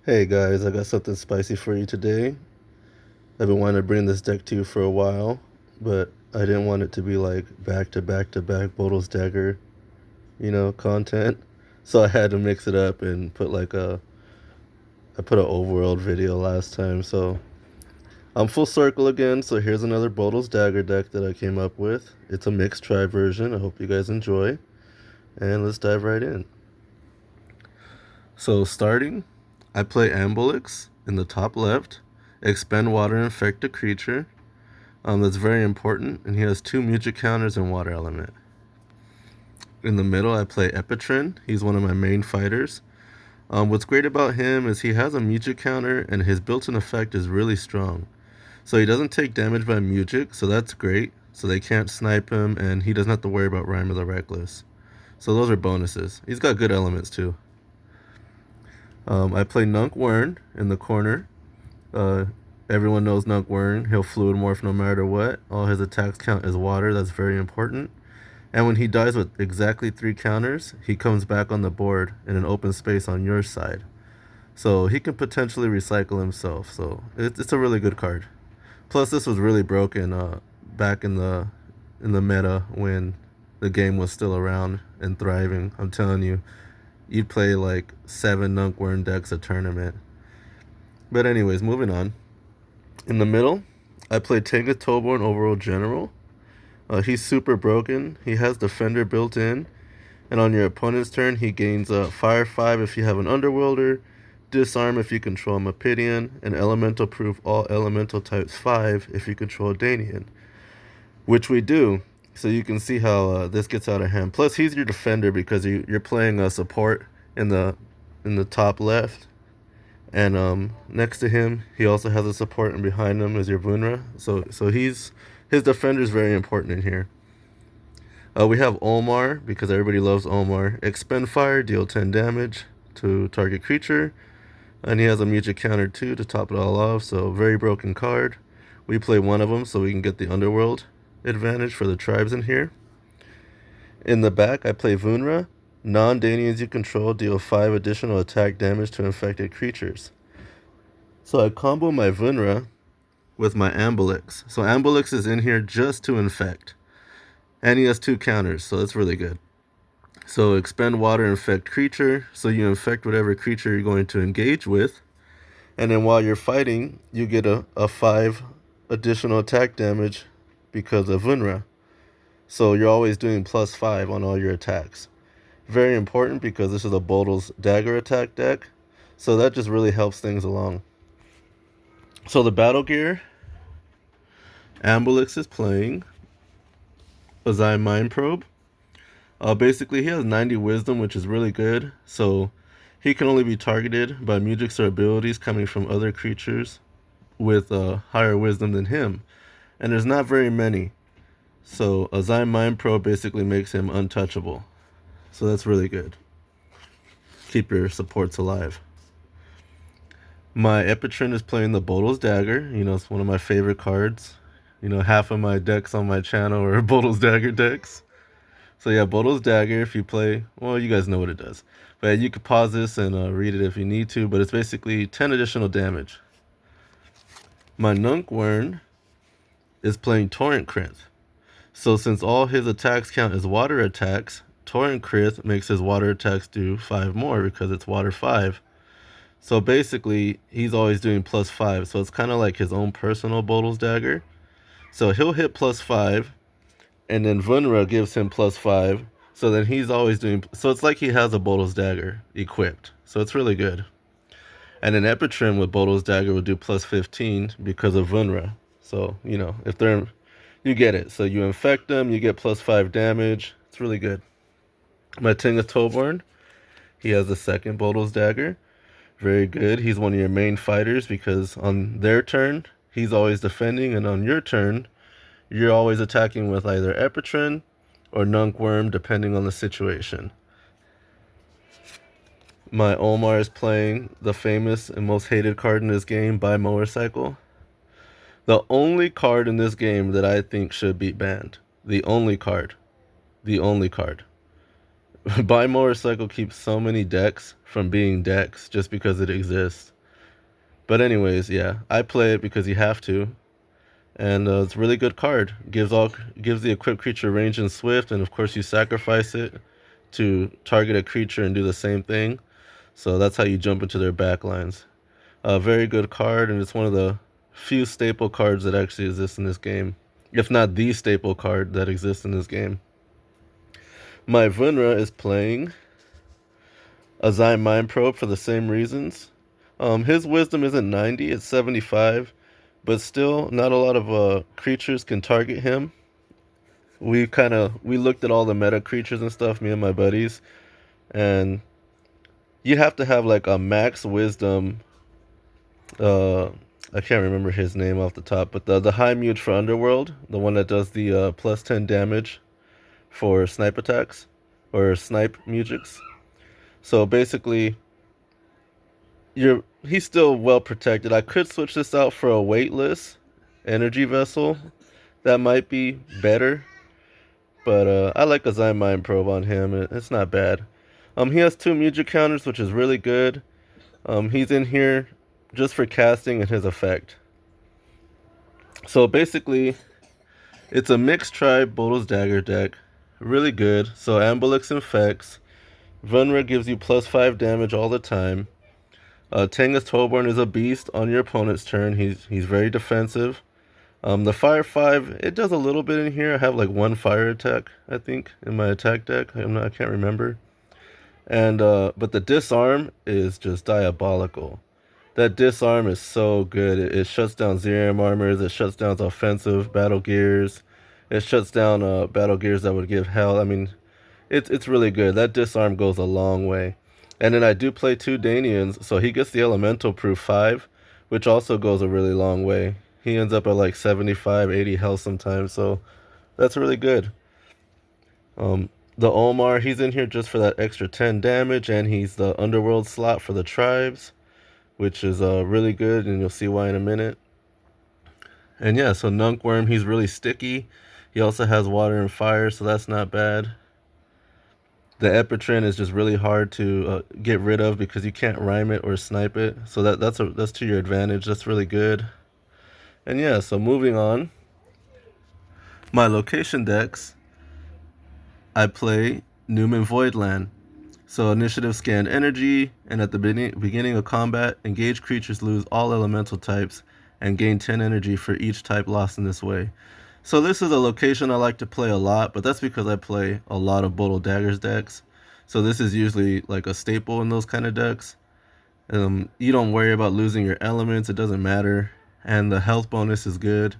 Hey guys, I got something spicy for you today. I've been wanting to bring this deck to you for a while, but I didn't want it to be like back to back to back Bodals Dagger, content. So I had to mix it up and I put an overworld video last time, so I'm full circle again. So here's another Bodals Dagger deck that I came up with. It's a mixed tri version. I hope you guys enjoy, and let's dive right in. So starting, I play Ambulix in the top left, expend water and infect a creature. That's very important, and he has 2 music counters and water element. In the middle, I play Epitrin. He's one of my main fighters. What's great about him is he has a music counter, and his built-in effect is really strong. So he doesn't take damage by music, so that's great. So they can't snipe him, and he doesn't have to worry about Rhyme of the Reckless. So those are bonuses. He's got good elements too. I play nunk'worn in the corner. Everyone knows nunk'worn. He'll fluid morph no matter what. All his attacks count as water. That's very important. And when he dies with exactly 3 counters, he comes back on the board in an open space on your side. So he can potentially recycle himself. So it's a really good card. Plus, this was really broken back in the meta when the game was still around and thriving. I'm telling you, you'd play like 7 nunk'worn decks a tournament. But anyways, moving on. In the middle, I play Tenga Toborn Overworld General. He's super broken. He has Defender built in. And on your opponent's turn, he gains Fire 5 if you have an Underworlder, Disarm if you control Mephidian, and Elemental Proof all Elemental types 5 if you control Danian. Which we do. So you can see how this gets out of hand. Plus, he's your defender because you're playing a support in the top left. And next to him, he also has a support, and behind him is your Vunra. So his defender is very important in here. We have Olmar, because everybody loves Olmar. Expend fire, deal 10 damage to target creature. And he has a music counter too to top it all off, so very broken card. We play one of them so we can get the Underworld advantage for the tribes in here. In the back, I play Vunra. Non-Danians you control deal 5 additional attack damage to infected creatures. So I combo my Vunra with my Ambulix. So Ambulix is in here just to infect. And he has 2 counters, so that's really good. So expend water, infect creature. So you infect whatever creature you're going to engage with. And then while you're fighting, you get a 5 additional attack damage because of Vunra. So you're always doing +5 on all your attacks. Very important because this is a Bodals Dagger attack deck. So that just really helps things along. So the battle gear, Ambulix is playing Azai Mind Probe. Basically, he has 90 wisdom, which is really good. So he can only be targeted by musics or abilities coming from other creatures with higher wisdom than him. And there's not very many. So Azai Mind Probe basically makes him untouchable. So that's really good. Keep your supports alive. My Epitrin is playing the Bodals Dagger. It's one of my favorite cards. Half of my decks on my channel are Bodals Dagger decks. So yeah, Bodals Dagger, if you play, well, you guys know what it does. But you could pause this and read it if you need to, but it's basically 10 additional damage. My nunk'worn is playing Torrent Crit. So since all his attacks count as water attacks, Torrent Crit makes his water attacks do 5 more because it's water 5. So basically, he's always doing +5. So it's kind of like his own personal Bodals Dagger. So he'll hit +5, and then Vunra gives him +5. So then he's always doing... So it's like he has a Bodals Dagger equipped. So it's really good. And then Epitrin with Bodals Dagger will do +15 because of Vunra. So, if they're... You get it. So you infect them, you get +5 damage. It's really good. My Tenga Toborn, he has the second Bodals Dagger. Very good. He's one of your main fighters because on their turn, he's always defending, and on your turn, you're always attacking with either Epitrin or nunk'worn, depending on the situation. My Olmar is playing the famous and most hated card in this game, Buy Motorcycle. The only card in this game that I think should be banned. The only card. The only card. Buy Motorcycle keeps so many decks from being decks just because it exists. But anyways, yeah, I play it because you have to, and it's a really good card. Gives the equipped creature range and swift, and of course you sacrifice it to target a creature and do the same thing. So that's how you jump into their backlines. A very good card, and it's one of the few staple cards that actually exist in this game, if not the staple card that exists in this game. My Vunra is playing a Zai Mind Probe for the same reasons. His wisdom isn't 90, it's 75, but still, not a lot of creatures can target him. We looked at all the meta creatures and stuff, me and my buddies, and you have to have like a max wisdom. I can't remember his name off the top, but the high mute for Underworld, the one that does the plus 10 damage for snipe attacks or snipe mujiks. So basically, he's still well protected. I could switch this out for a weightless energy vessel. That might be better, but I like a Zai Mind Probe on him. It's not bad. He has 2 Mujik counters, which is really good. He's in here just for casting and his effect. So basically, it's a mixed tribe Bodals Dagger deck. Really good. So Ambulix infects. Vunra gives you plus 5 damage all the time. Tengus Toborn is a beast on your opponent's turn. He's very defensive. The Fire 5, it does a little bit in here. I have like 1 fire attack, I think, in my attack deck. I can't remember. And but the Disarm is just diabolical. That Disarm is so good. It shuts down Zerium armors. It shuts down offensive battle gears. It shuts down battle gears that would give hell. I mean, it's really good. That Disarm goes a long way. And then I do play 2 Danians, so he gets the Elemental Proof 5, which also goes a really long way. He ends up at like 75, 80 health sometimes, so that's really good. The Omar, he's in here just for that extra 10 damage, and he's the Underworld slot for the tribes, which is really good, and you'll see why in a minute. And yeah, so nunk'worn, he's really sticky. He also has water and fire, so that's not bad. The Epitrin is just really hard to get rid of because you can't rhyme it or snipe it. So that's to your advantage. That's really good. And yeah, so moving on. My location decks, I play Newman Voidland. So initiative scan energy, and at the beginning of combat, engaged creatures lose all elemental types and gain 10 energy for each type lost in this way. So this is a location I like to play a lot, but that's because I play a lot of Bodals Daggers decks. So this is usually like a staple in those kind of decks. You don't worry about losing your elements, it doesn't matter. And the health bonus is good.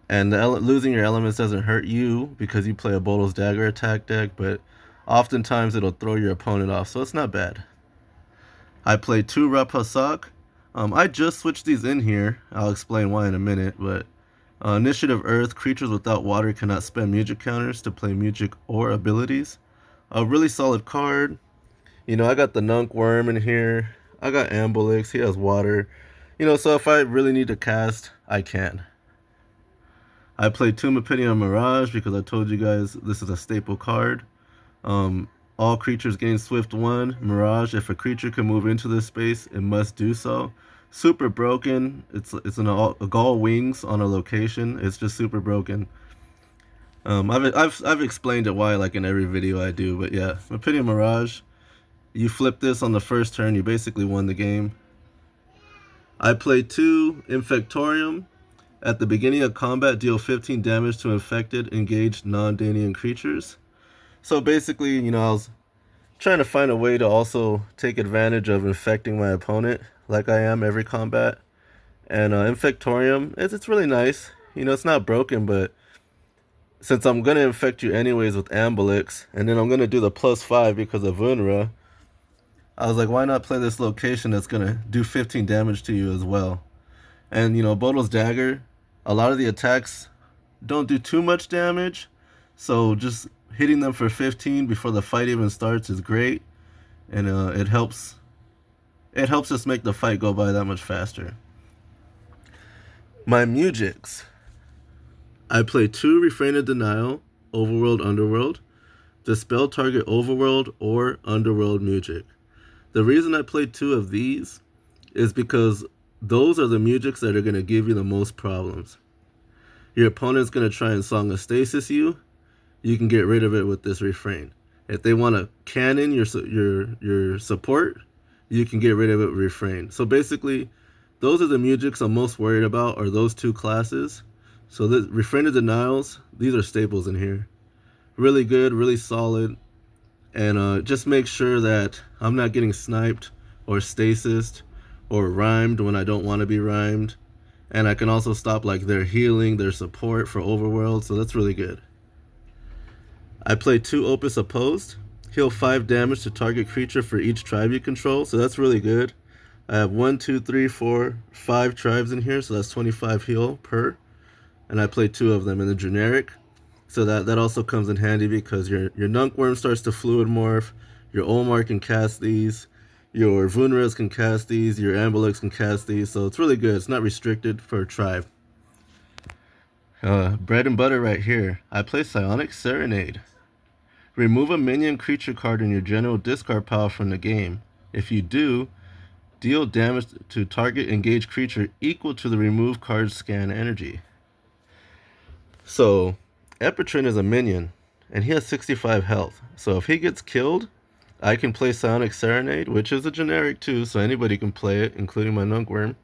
And losing your elements doesn't hurt you because you play a Bodals Dagger attack deck, but oftentimes it'll throw your opponent off, so it's not bad. I play 2 Rapasak. I just switched these in here. I'll explain why in a minute, but Initiative Earth, creatures without water cannot spend Mujik counters to play Mujik or abilities. A really solid card. You know, I got the nunk'worn in here. I got Ambulix, he has water. You know, so if I really need to cast, I can. I played Tomb of Pity on Mirage because I told you guys this is a staple card. All creatures gain Swift 1. Mirage, if a creature can move into this space, it must do so. Super broken. It's a Gall Wings on a location. It's just super broken. I've explained it why like in every video I do, but yeah, Mephidian Mirage. You flip this on the first turn, you basically won the game. I played 2 Infectorium. At the beginning of combat, deal 15 damage to infected, engaged non-Danian creatures. So basically, you know, I was trying to find a way to also take advantage of infecting my opponent, like I am every combat. And Infectorium, it's really nice. You know, it's not broken, but since I'm going to infect you anyways with Ambulix, and then I'm going to do the +5 because of Vunra, I was like, why not play this location that's going to do 15 damage to you as well? And, you know, Bodals Dagger, a lot of the attacks don't do too much damage, so just hitting them for 15 before the fight even starts is great, and it helps us make the fight go by that much faster. My Mujiks. I play 2 Refrain of Denial, Overworld, Underworld. Dispel target Overworld or Underworld Mujik. The reason I played 2 of these is because those are the musics that are going to give you the most problems. Your opponent's going to try and Song of Stasis you. You can get rid of it with this refrain. If they want to cannon your support, you can get rid of it with refrain. So basically, those are the musics I'm most worried about, are those two classes. So the refrain of denials, these are staples in here. Really good, really solid. And just make sure that I'm not getting sniped or stasised or rhymed when I don't want to be rhymed. And I can also stop like their healing, their support for overworld, so that's really good. I play 2 Opus Opposed. Heal 5 damage to target creature for each tribe you control, so that's really good. I have 1, 2, 3, 4, 5 tribes in here, so that's 25 heal per. And I play 2 of them in the generic. So that also comes in handy because your nunk'worn starts to fluid morph, your Omar can cast these, your Vunras can cast these, your Ambalex can cast these, so it's really good. It's not restricted for a tribe. Bread and butter right here. I play Psionic Serenade. Remove a minion creature card in your general discard pile from the game. If you do, deal damage to target engaged creature equal to the removed card's scan energy. So, Epitrin is a minion, and he has 65 health. So if he gets killed, I can play Psionic Serenade, which is a generic too, so anybody can play it, including my nunk'worn.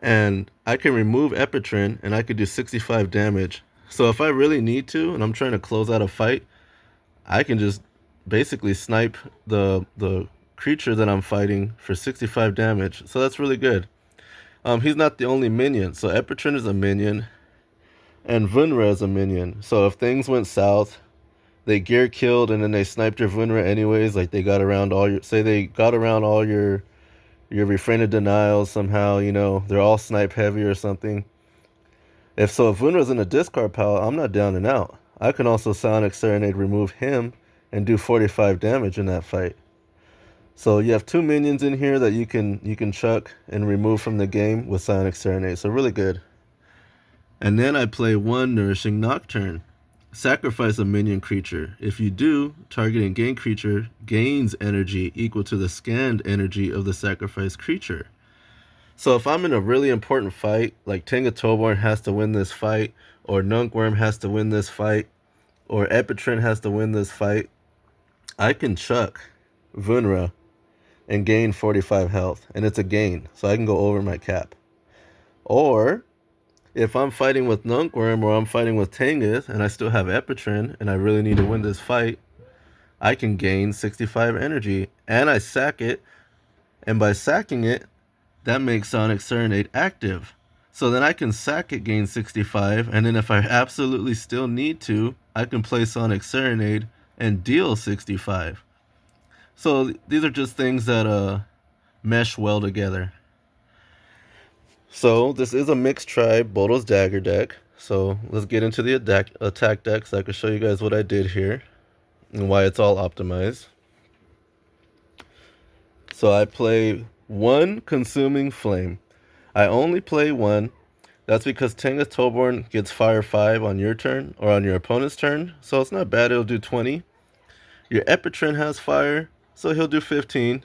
And I can remove Epitrin, and I could do 65 damage. So if I really need to, and I'm trying to close out a fight, I can just basically snipe the creature that I'm fighting for 65 damage. So that's really good. He's not the only minion. So Epitrin is a minion, and Vunra is a minion. So if things went south, they gear killed, and then they sniped your Vunra anyways, like they got around all your, say they got around all your refrain of denials somehow, you know, they're all snipe heavy or something. If Vunra's in a discard pile, I'm not down and out. I can also Psionic Serenade, remove him, and do 45 damage in that fight. So you have 2 minions in here that you can chuck and remove from the game with Psionic Serenade. So really good. And then I play 1 Nourishing Nocturne. Sacrifice a minion creature. If you do, target and gain creature gains energy equal to the scanned energy of the sacrificed creature. So if I'm in a really important fight, like Tenga Toborn has to win this fight, or nunk'worn has to win this fight, or Epitrin has to win this fight, I can chuck Vunra and gain 45 health, and it's a gain, so I can go over my cap. Or if I'm fighting with nunk'worn or I'm fighting with Tengus and I still have Epitrin and I really need to win this fight, I can gain 65 energy, and I sack it, and by sacking it, that makes Psionic Serenade active. So then I can sack it, gain 65, and then if I absolutely still need to, I can play Psionic Serenade and deal 65. So these are just things that mesh well together. So this is a mixed tribe Bodals Dagger deck. So let's get into the attack deck so I can show you guys what I did here and why it's all optimized. So I play 1 Consuming Flame. I only play 1. That's because Tenga Toborn gets fire 5 on your turn or on your opponent's turn. So it's not bad, it'll do 20. Your Epitrin has fire, so he'll do 15.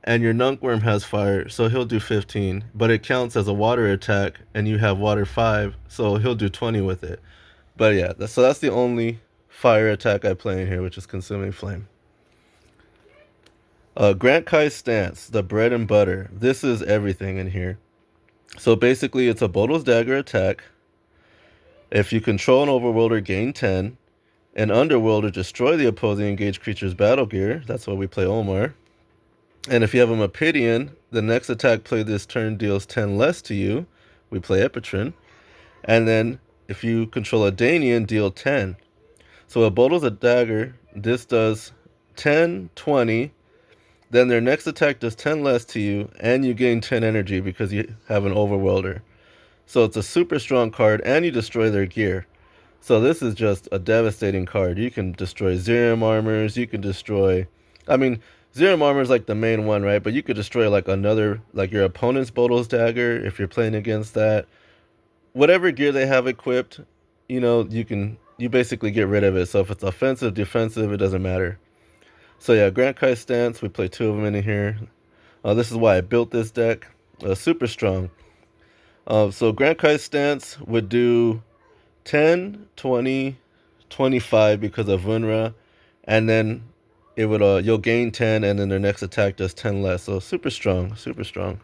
And your nunk'worn has fire, so he'll do 15. But it counts as a water attack, and you have water 5, so he'll do 20 with it. But yeah, so that's the only fire attack I play in here, which is Consuming Flame. Grant Kai's Stance, the bread and butter. This is everything in here. So basically, it's a Bodals Dagger attack. If you control an Overworlder, gain 10. An Underworlder, destroy the opposing engaged creature's battle gear. That's why we play Omar. And if you have a Mephidian, the next attack played this turn deals 10 less to you. We play Epitrin. And then if you control a Danian, deal 10. So a Bodals Dagger, this does 10, 20. Then their next attack does 10 less to you, and you gain 10 energy because you have an Overworlder. So it's a super strong card, and you destroy their gear. So this is just a devastating card. You can destroy Zerium Armors, you can destroy... I mean, Zerium Armor is like the main one, right? But you could destroy like another, like your opponent's Bodals Dagger if you're playing against that. Whatever gear they have equipped, you know, you basically get rid of it. So if it's offensive, defensive, it doesn't matter. So yeah, Grant Kai's Stance, we play 2 of them in here. This is why I built this deck. Super strong. So Grand Kai's stance would do 10, 20, 25 because of Vunra, and then it would you'll gain 10, and then their next attack does 10 less. So super strong, super strong.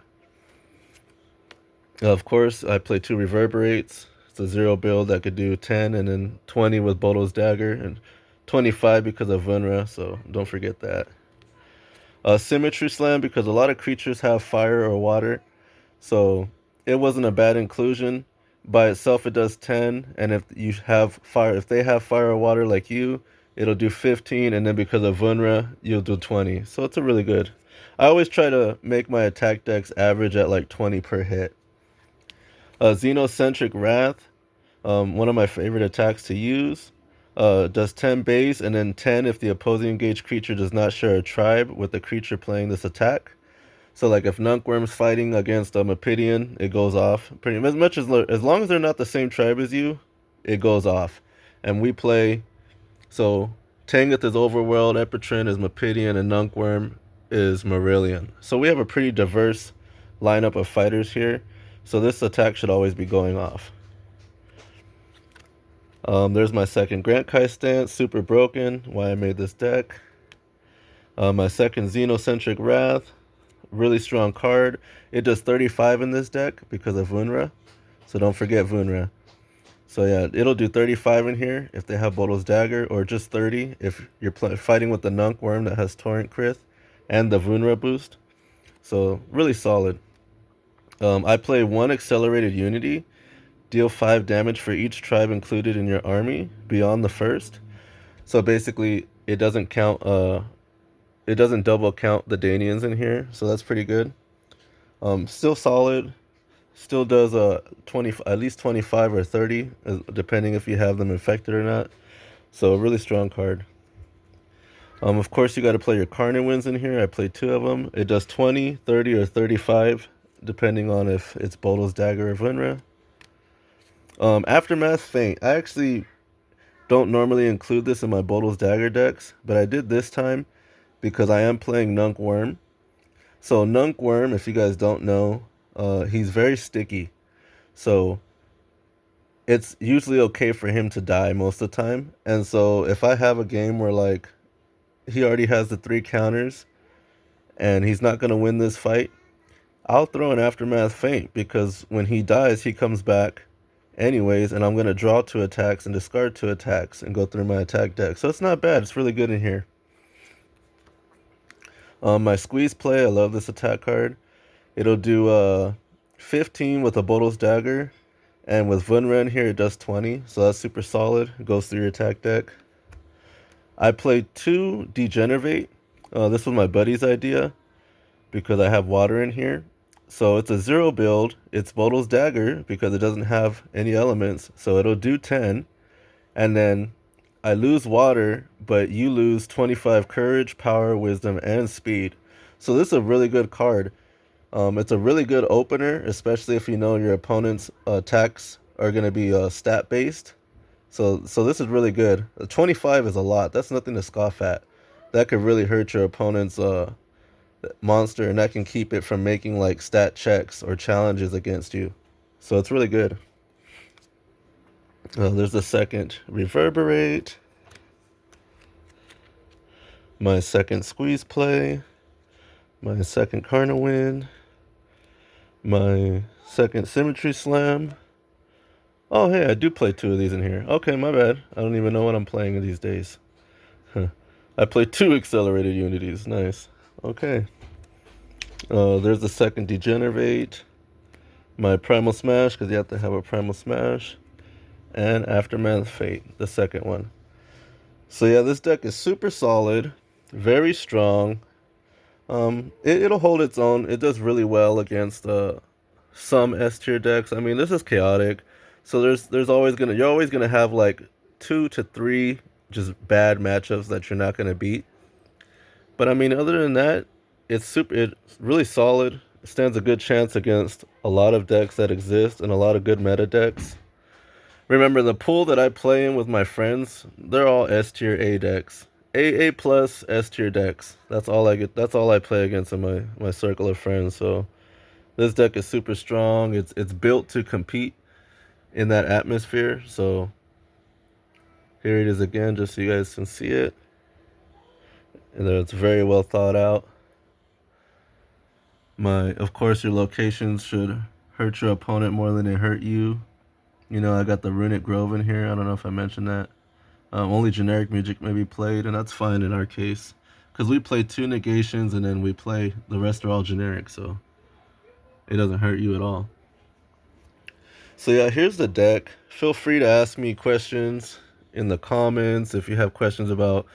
Of course, I play 2 Reverberates. It's a 0 build that could do 10 and then 20 with Bodals Dagger and 25 because of Vunra, so don't forget that. Symmetry Slam because a lot of creatures have fire or water, so it wasn't a bad inclusion. By itself, it does 10, and if you have fire, if they have fire or water like you, it'll do 15, and then because of Vunra, you'll do 20. So it's a really good. I always try to make my attack decks average at like 20 per hit. Xenocentric Wrath, one of my favorite attacks to use. Does 10 base and then 10 if the opposing engaged creature does not share a tribe with the creature playing this attack. So like if nunk'worm's fighting against a Mephidian, it goes off. Pretty much as long as they're not the same tribe as you, it goes off. And we play, so Tangoth is Overworld, Epitrin is Mephidian, and nunk'worm is Marillion. So we have a pretty diverse lineup of fighters here. So this attack should always be going off. There's my second Grand Kai stance, super broken, why I made this deck. My second Xenocentric Wrath, really strong card. It does 35 in this deck because of Vunra, so don't forget Vunra. So yeah, it'll do 35 in here if they have Bodals Dagger, or just 30 if you're fighting with the nunk'worm that has Torrent Crit and the Vunra boost. So really solid. I play 1 Accelerated Unity. Deal 5 damage for each tribe included in your army beyond the first. So basically, it doesn't count. It doesn't double count the Danians in here, so that's pretty good. Still solid. Still does 20, at least 25 or 30, depending if you have them infected or not. So a really strong card. Of course, you got to play your Carnarwins in here. I played 2 of them. It does 20, 30, or 35, depending on if it's Bodals Dagger or Vunra. Aftermath Feint. I actually don't normally include this in my Bodals Dagger decks, but I did this time because I am playing nunk'worm. So nunk'worm, if you guys don't know, he's very sticky. So it's usually okay for him to die most of the time. And so if I have a game where like he already has the 3 counters and he's not going to win this fight, I'll throw an Aftermath Feint because when he dies, he comes back anyways, and I'm going to draw 2 attacks and discard 2 attacks and go through my attack deck. So it's not bad. It's really good in here. My Squeeze Play, I love this attack card. It'll do 15 with a Bodals Dagger, and with Vunra in here, it does 20. So that's super solid. It goes through your attack deck. I played 2 Degenerate. This was my buddy's idea because I have water in here. So it's a 0 build. It's Bodals Dagger because it doesn't have any elements. So it'll do 10. And then I lose water, but you lose 25 courage, power, wisdom, and speed. So this is a really good card. It's a really good opener, especially if you know your opponent's attacks are going to be stat-based. So this is really good. 25 is a lot. That's nothing to scoff at. That could really hurt your opponent's monster, and that can keep it from making like stat checks or challenges against you. So it's really good. There's the second Reverberate, my second Squeeze Play, my second Carnarwin, my second Symmetry Slam. Oh hey, I do play 2 of these in here. Okay, my bad. I don't even know what I'm playing these days. I play 2 Accelerated Unities. Nice. Okay. There's the second Degenerate, my Primal Smash, because you have to have a Primal Smash, and Aftermath Feint, the second one. So yeah, this deck is super solid, very strong. It'll hold its own. It does really well against some S tier decks. I mean, this is chaotic, so you're always gonna have like 2 to 3 just bad matchups that you're not gonna beat. But I mean, other than that, it's really solid. It stands a good chance against a lot of decks that exist and a lot of good meta decks. Remember, the pool that I play in with my friends, they're all S tier A decks. A plus S tier decks. That's all I get. That's all I play against in my circle of friends. So this deck is super strong. It's built to compete in that atmosphere. So here it is again, just so you guys can see it. And it's very well thought out. Of course, your locations should hurt your opponent more than they hurt you. You know, I got the Runic Grove in here. I don't know if I mentioned that. Only generic music may be played, and that's fine in our case. Because we play 2 negations, and then we play, the rest are all generic, so it doesn't hurt you at all. So yeah, here's the deck. Feel free to ask me questions in the comments if you have questions about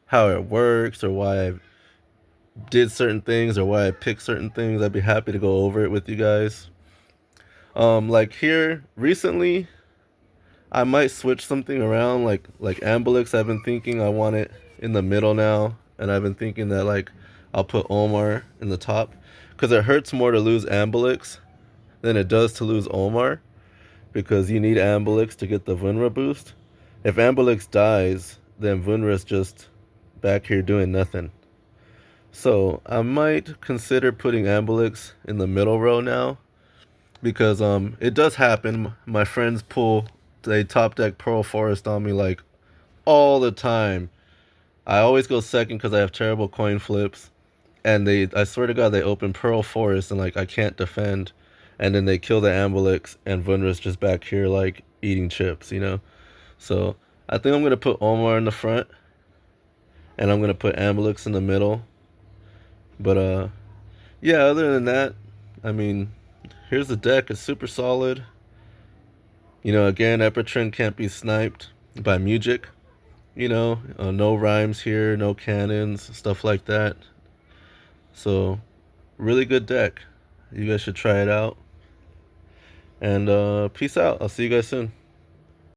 how it works or why I did certain things or why I picked certain things. I'd be happy to go over it with you guys. Like here recently, I might switch something around. Like Ambulix, I've been thinking I want it in the middle now, and I've been thinking that like I'll put Omar in the top because it hurts more to lose Ambulix than it does to lose Omar because you need Ambulix to get the Vunra boost. If Ambulix dies, then Vunra's just back here doing nothing. So I might consider putting Ambulix in the middle row now because it does happen. My friends they top deck Pearl Forest on me like all the time. I always go second because I have terrible coin flips, and I swear to God they open Pearl Forest and like I can't defend, and then they kill the Ambulix and Vunra's just back here like eating chips, you know. So I think I'm gonna put Omar in the front, and I'm gonna put Ambulix in the middle. But yeah, other than that, I mean, here's the deck. It's super solid. You know, again, Epitrin can't be sniped by music. You know, no rhymes here, no cannons, stuff like that. So, really good deck. You guys should try it out. And peace out. I'll see you guys soon.